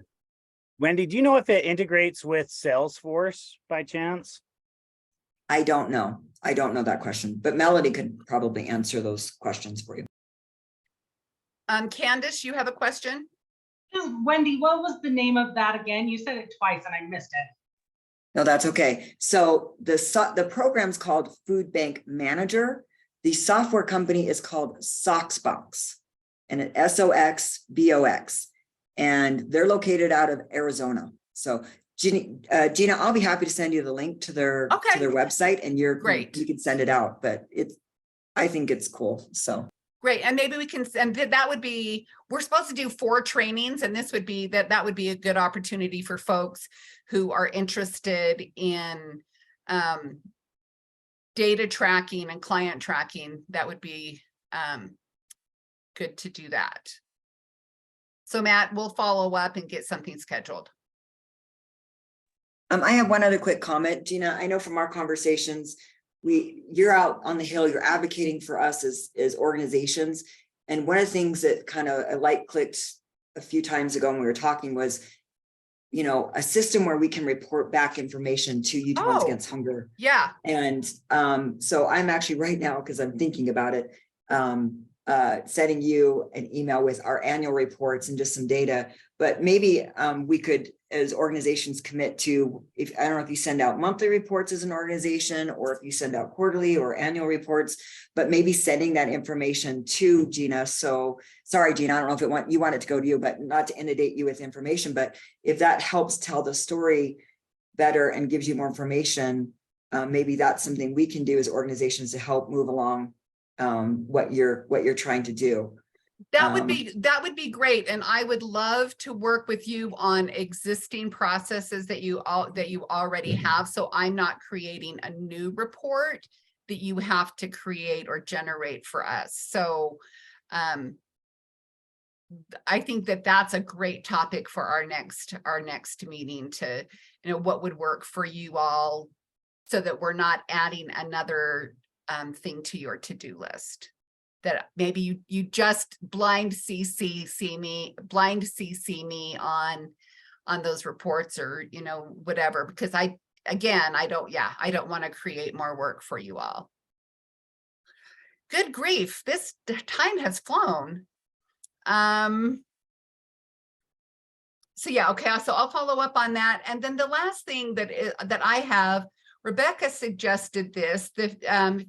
Wendy, do you know if it integrates with Salesforce by chance?
I don't know. I don't know that question, but Melody could probably answer those questions for you.
Candace, you have a question?
Wendy, what was the name of that again? You said it twice and I missed it.
No, that's okay. So the program's called Food Bank Manager. The software company is called Socksbox, and it SOXBOX, and they're located out of Arizona. So Gina, I'll be happy to send you the link to their website, and you can send it out. But I think it's cool. So.
Great. And maybe we can, and that would be, we're supposed to do 4 trainings, and this would be that would be a good opportunity for folks who are interested in data tracking and client tracking. That would be good to do that. So Matt, we'll follow up and get something scheduled.
I have one other quick comment, Gina. I know from our conversations, you're out on the Hill, you're advocating for us as organizations. And one of the things that kind of a light clicked a few times ago when we were talking was, a system where we can report back information to Youth Ones Against Hunger.
Yeah.
And so I'm actually right now, because I'm thinking about it, sending you an email with our annual reports and just some data. But maybe we could, as organizations, commit to, I don't know if you send out monthly reports as an organization, or if you send out quarterly or annual reports, but maybe sending that information to Gina. So sorry, Gina, I don't know if you want it to go to you, but not to inundate you with information. But if that helps tell the story better and gives you more information, maybe that's something we can do as organizations to help move along what you're trying to do.
That would be great. And I would love to work with you on existing processes that you already have. So I'm not creating a new report that you have to create or generate for us. So I think that's a great topic for our next meeting, to what would work for you all, so that we're not adding another thing to your to-do list. That maybe you just blind CC me on those reports, or whatever, because I don't want to create more work for you all. Good grief, this time has flown. So yeah, okay, so I'll follow up on that. And then the last thing that I have, Rebecca suggested this, the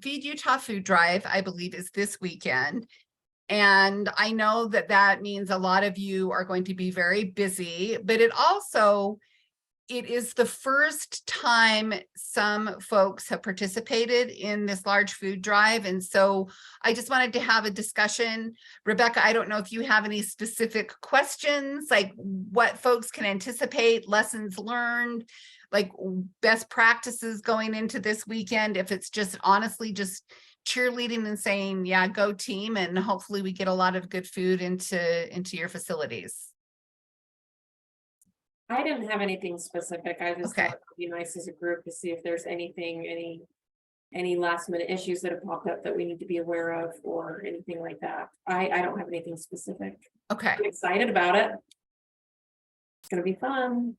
Feed Utah Food Drive, I believe, is this weekend. And I know that means a lot of you are going to be very busy, but it is the first time some folks have participated in this large food drive. And so I just wanted to have a discussion. Rebecca, I don't know if you have any specific questions, like what folks can anticipate, lessons learned, like best practices going into this weekend, if it's just honestly just cheerleading and saying, yeah, go team, and hopefully we get a lot of good food into your facilities.
I didn't have anything specific. I just thought it would be nice as a group to see if there's anything, any last minute issues that have popped up that we need to be aware of, or anything like that. I don't have anything specific.
Okay.
I'm excited about it. It's gonna be fun.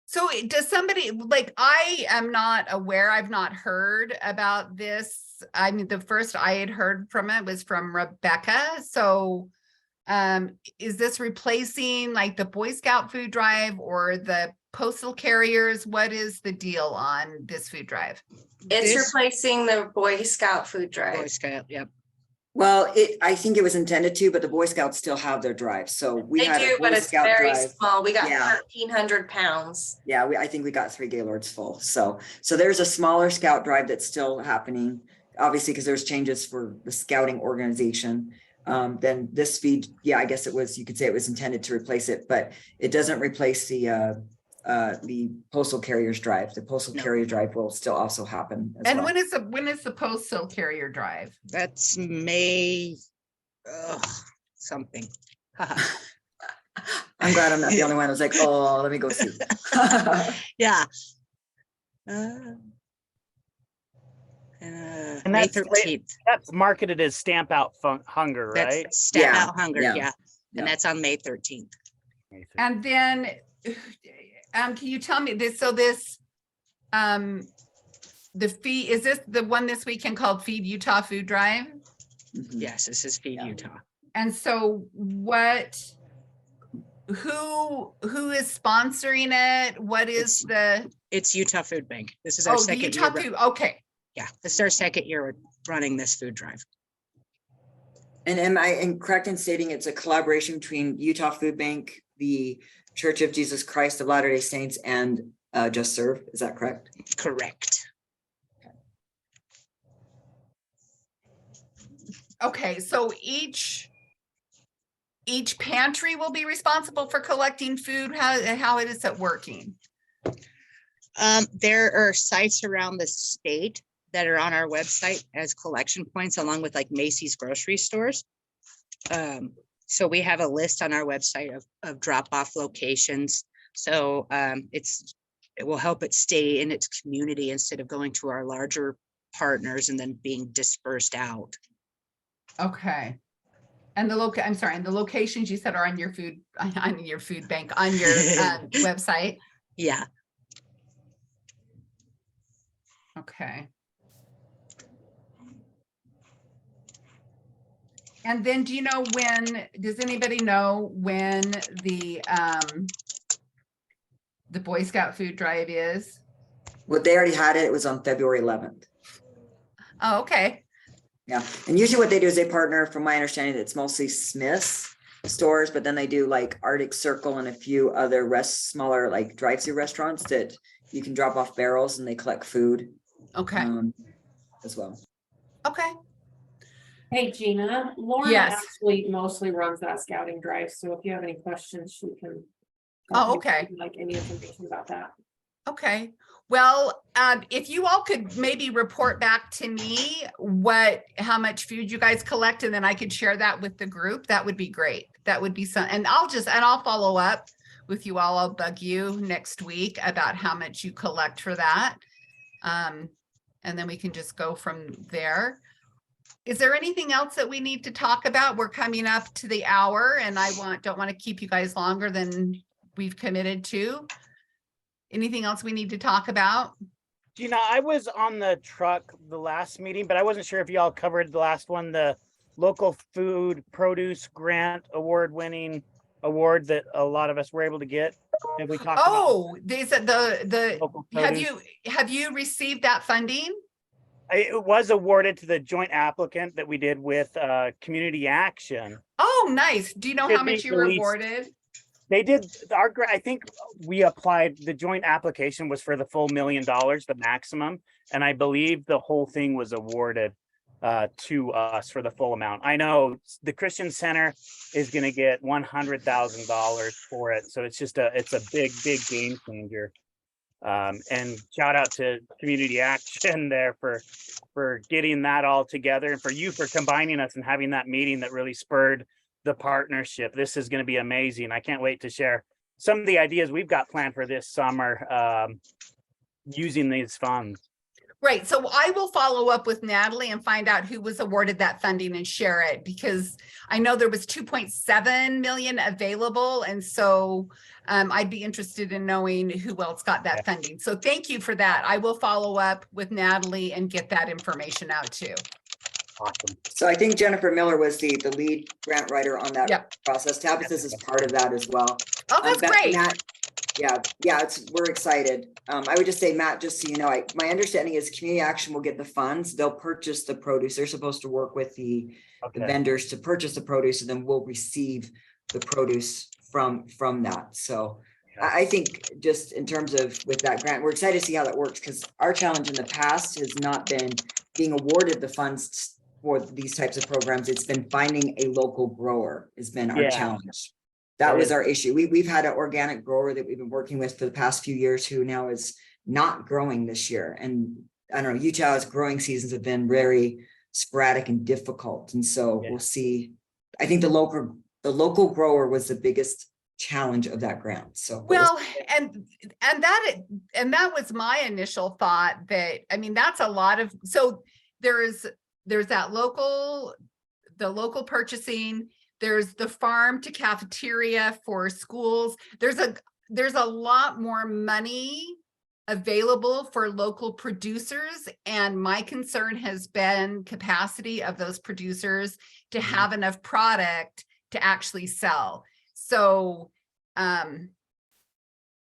So does somebody, I am not aware, I've not heard about this. I mean, the first I had heard from it was from Rebecca. So is this replacing like the Boy Scout food drive or the postal carriers? What is the deal on this food drive?
It's replacing the Boy Scout food drive.
Boy Scout, yep.
Well, I think it was intended to, but the Boy Scouts still have their drive. So we had a Boy
but it's
Scout
very
drive.
small. We got 1,300 pounds.
Yeah, I think we got 3 Gaylords full. So there's a smaller Scout drive that's still happening, obviously, because there's changes for the scouting organization. Then this feed, I guess you could say it was intended to replace it, but it doesn't replace the the postal carriers drive. The postal carrier drive will still also happen as
And
well.
when is the postal carrier drive?
That's May, something.
I'm glad I'm not the only one who's like, oh, let me go see.
Yeah.
And
May
that's
13th.
that's marketed as Stamp Out Hunger, right?
That's Stamp Out Hunger, yeah.
Yeah.
And that's on May 13th.
And then, can you tell me this, so this, the fee, is this the one this weekend called Feed Utah Food Drive?
Yes, this is Feed Utah.
And so who is sponsoring it? What is
It's Utah Food Bank. This is our
the
second
Utah
year.
Food, okay.
Yeah, this is our second year running this food drive.
And am I incorrect in stating it's a collaboration between Utah Food Bank, the Church of Jesus Christ of Latter-day Saints, and Just Serve? Is that correct?
Correct.
Okay, so each pantry will be responsible for collecting food. How is it working?
There are sites around the state that are on our website as collection points, along with like Macy's grocery stores. So we have a list on our website of drop-off locations. So it will help it stay in its community instead of going to our larger partners and then being dispersed out.
Okay. And the locations you said are on your food bank, on your website.
Yeah.
Okay. And then does anybody know when the Boy Scout food drive is?
Well, they already had it. It was on February 11th.
Oh, okay.
Yeah. And usually what they do is they partner, from my understanding, it's mostly Smith's stores, but then they do like Arctic Circle and a few other smaller like drive-through restaurants that you can drop off barrels and they collect food.
Okay.
As well.
Okay.
Hey, Gina, Lauren
Yes.
actually mostly runs that scouting drive, so if you have any questions, she can.
Oh, okay.
Like any information about that.
Okay. Well, if you all could maybe report back to me how much food you guys collect, and then I could share that with the group, that would be great. That would be and I'll follow up with you all. I'll bug you next week about how much you collect for that. And then we can just go from there. Is there anything else that we need to talk about? We're coming up to the hour, and I don't want to keep you guys longer than we've committed to. Anything else we need to talk about?
Gina, I was on the truck the last meeting, but I wasn't sure if y'all covered the last one, the local food produce grant award-winning award that a lot of us were able to get. Have we talked about
they said have you received that funding?
It was awarded to the joint applicant that we did with Community Action.
Oh, nice. Do you know how much you were awarded?
They did I think we applied, the joint application was for the full $1 million, the maximum. And I believe the whole thing was awarded to us for the full amount. I know the Christian Center is going to get $100,000 for it. So it's a big game changer. And shout out to Community Action there for getting that all together, and for you for combining us and having that meeting that really spurred the partnership. This is going to be amazing. I can't wait to share some of the ideas we've got planned for this summer using these funds.
Right. So I will follow up with Natalie and find out who was awarded that funding and share it, because I know there was 2.7 million available. And so I'd be interested in knowing who else got that funding. So thank you for that. I will follow up with Natalie and get that information out too.
Awesome.
So I think Jennifer Miller was the lead grant writer on that process. Tabitha's is part of that as well.
Oh, that's great.
Matt, we're excited. I would just say, Matt, just so you know, my understanding is Community Action will get the funds. They'll purchase the produce. They're supposed to work with the vendors to purchase the produce, and then we'll receive the produce from that. So I think just in terms of with that grant, we're excited to see how that works, because our challenge in the past has not been being awarded the funds for these types of programs. It's been finding a local grower has been our challenge. That was our issue. We've had an organic grower that we've been working with for the past few years who now is not growing this year. And I don't know, Utah's growing seasons have been very sporadic and difficult. And so we'll see. I think the local grower was the biggest challenge of that grant. So
well, and that was my initial thought, that I mean, that's a lot of, so there's that local purchasing, there's the farm to cafeteria for schools. There's a lot more money available for local producers, and my concern has been capacity of those producers to have enough product to actually sell. So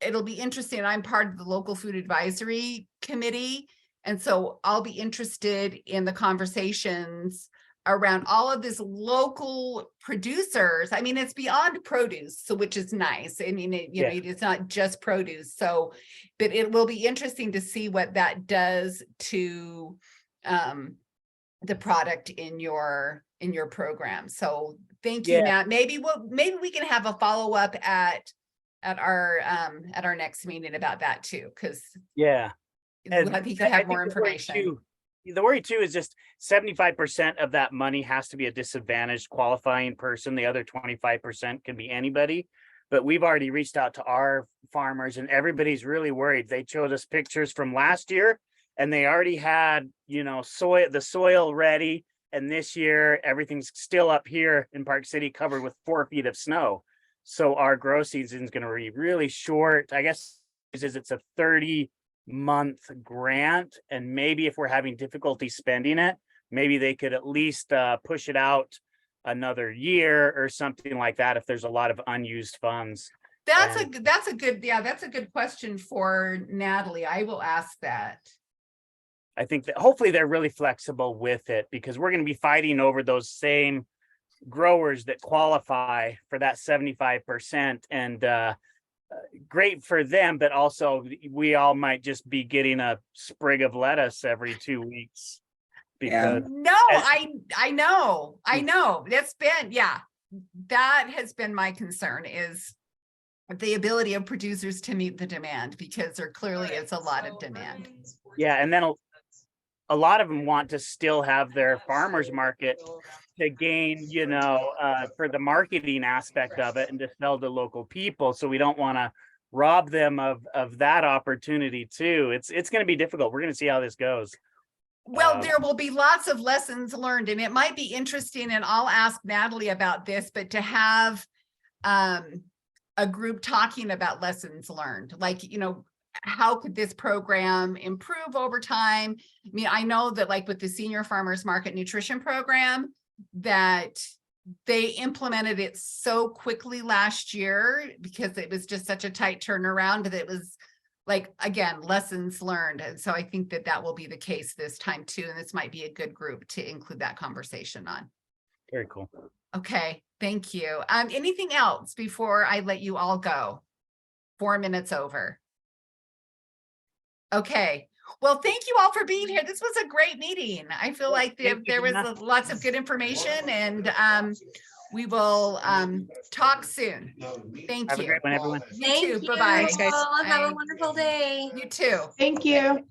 it'll be interesting. I'm part of the local food advisory committee, and so I'll be interested in the conversations around all of this local producers. I mean, it's beyond produce, so which is nice. I mean, you know, it's not just produce. So, but it will be interesting to see what that does to the product in your program. So thank you, Matt. Maybe we can have a follow-up at our next meeting about that too, because I think I have more information.
The worry too is just 75% of that money has to be a disadvantaged qualifying person. The other 25% can be anybody. But we've already reached out to our farmers and everybody's really worried. They showed us pictures from last year and they already had, you know, the soil ready. And this year, everything's still up here in Park City covered with 4 feet of snow. So our grow season is going to be really short. I guess it's a 30-month grant, and maybe if we're having difficulty spending it, maybe they could at least push it another year or something like that if there's a lot of unused funds.
That's a good question for Natalie. I will ask that.
I think that hopefully they're really flexible with it, because we're going to be fighting over those same growers that qualify for that 75%, and great for them, but also we all might just be getting a sprig of lettuce every 2 weeks. Because
I know. That's been, that has been my concern, is the ability of producers to meet the demand, because there clearly is a lot of demand.
Yeah, and then a lot of them want to still have their farmers market to gain, you know, for the marketing aspect of it and to sell to local people. So we don't want to rob them of that opportunity too. It's going to be difficult. We're going to see how this goes.
Well, there will be lots of lessons learned, and it might be interesting, and I'll ask Natalie about this, but to have a group talking about lessons learned, like, you know, how could this program improve over time? I mean, I know that like with the Senior Farmers Market Nutrition Program, that they implemented it so quickly last year because it was just such a tight turnaround, but it was like, again, lessons learned. And so I think that will be the case this time too. And this might be a good group to include that conversation on.
Very cool.
Okay, thank you. Anything else before I let you all go? 4 minutes over. Okay. Well, thank you all for being here. This was a great meeting. I feel like there was lots of good information, and we will talk soon. Thank you.
Have a great one, everyone.
You too. Bye-bye.
Thanks, guys. Have a wonderful day.
You too.
Thank you.